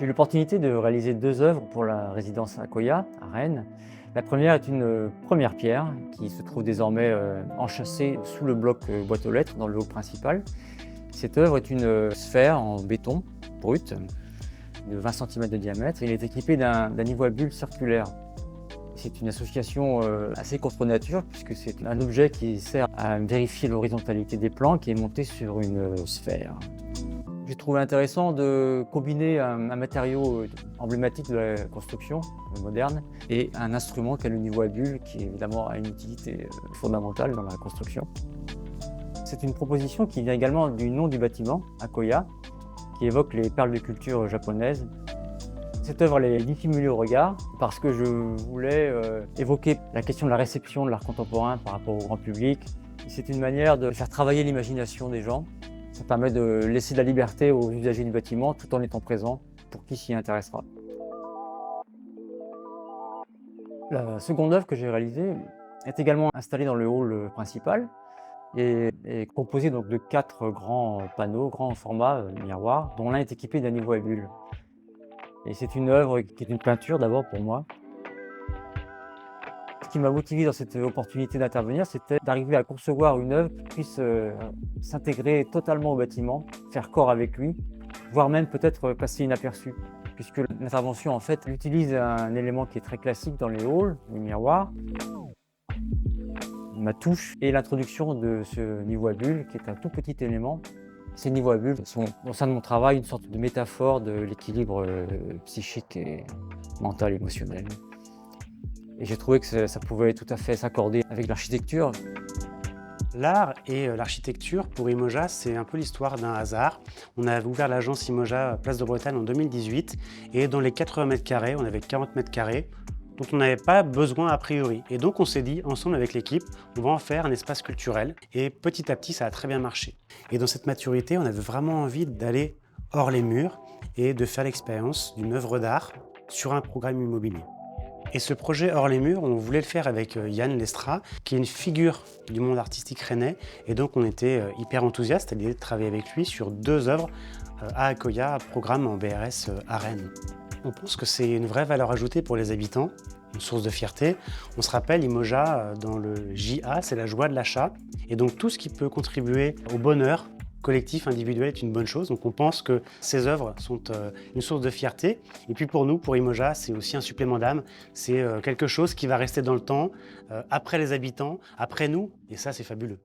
J'ai eu l'opportunité de réaliser 2 œuvres pour la résidence Akoya à Rennes. La première est une première pierre qui se trouve désormais enchâssée sous le bloc boîte aux lettres dans le hall principal. Cette œuvre est une sphère en béton brut de 20 cm de diamètre. Elle est équipée d'un niveau à bulles circulaire. C'est une association assez contre nature puisque c'est un objet qui sert à vérifier l'horizontalité des plans qui est monté sur une sphère. J'ai trouvé intéressant de combiner un matériau emblématique de la construction moderne et un instrument qu'est le niveau à bulles qui évidemment a une utilité fondamentale dans la construction. C'est une proposition qui vient également du nom du bâtiment, Akoya, qui évoque les perles de culture japonaises. Cette œuvre elle est dissimulée au regard parce que je voulais évoquer la question de la réception de l'art contemporain par rapport au grand public. C'est une manière de faire travailler l'imagination des gens. Ça permet de laisser de la liberté aux usagers du bâtiment tout en étant présent pour qui s'y intéressera. La seconde œuvre que j'ai réalisée est également installée dans le hall principal et est composée donc de 4 grands panneaux, grands formats miroirs, dont l'un est équipé d'un niveau à bulles. Et c'est une œuvre qui est une peinture d'abord pour moi. Ce qui m'a motivé dans cette opportunité d'intervenir, c'était d'arriver à concevoir une œuvre qui puisse s'intégrer totalement au bâtiment, faire corps avec lui, voire même peut-être passer inaperçue. Puisque l'intervention, en fait, utilise un élément qui est très classique dans les halls, les miroirs, ma touche et l'introduction de ce niveau à bulles, qui est un tout petit élément. Ces niveaux à bulles sont, au sein de mon travail, une sorte de métaphore de l'équilibre psychique et mental, émotionnel. Et j'ai trouvé que ça pouvait tout à fait s'accorder avec l'architecture. L'art et l'architecture, pour Imoja, c'est un peu l'histoire d'un hasard. On a ouvert l'agence Imoja Place de Bretagne en 2018 et dans les 80 mètres carrés, on avait 40 mètres carrés dont on n'avait pas besoin a priori. Et donc on s'est dit, ensemble avec l'équipe, on va en faire un espace culturel. Et petit à petit, ça a très bien marché. Et dans cette maturité, on avait vraiment envie d'aller hors les murs et de faire l'expérience d'une œuvre d'art sur un programme immobilier. Et ce projet hors les murs, on voulait le faire avec Yann Lestra, qui est une figure du monde artistique rennais. Et donc on était hyper enthousiastes à l'idée de travailler avec lui sur 2 œuvres à Akoya, programme en BRS à Rennes. On pense que c'est une vraie valeur ajoutée pour les habitants, une source de fierté. On se rappelle, Imoja, dans le JA, c'est la joie de l'achat. Et donc tout ce qui peut contribuer au bonheur collectif, individuel est une bonne chose. Donc on pense que ces œuvres sont une source de fierté. Et puis pour nous, pour Imoja, c'est aussi un supplément d'âme. C'est quelque chose qui va rester dans le temps, après les habitants, après nous. Et ça, c'est fabuleux.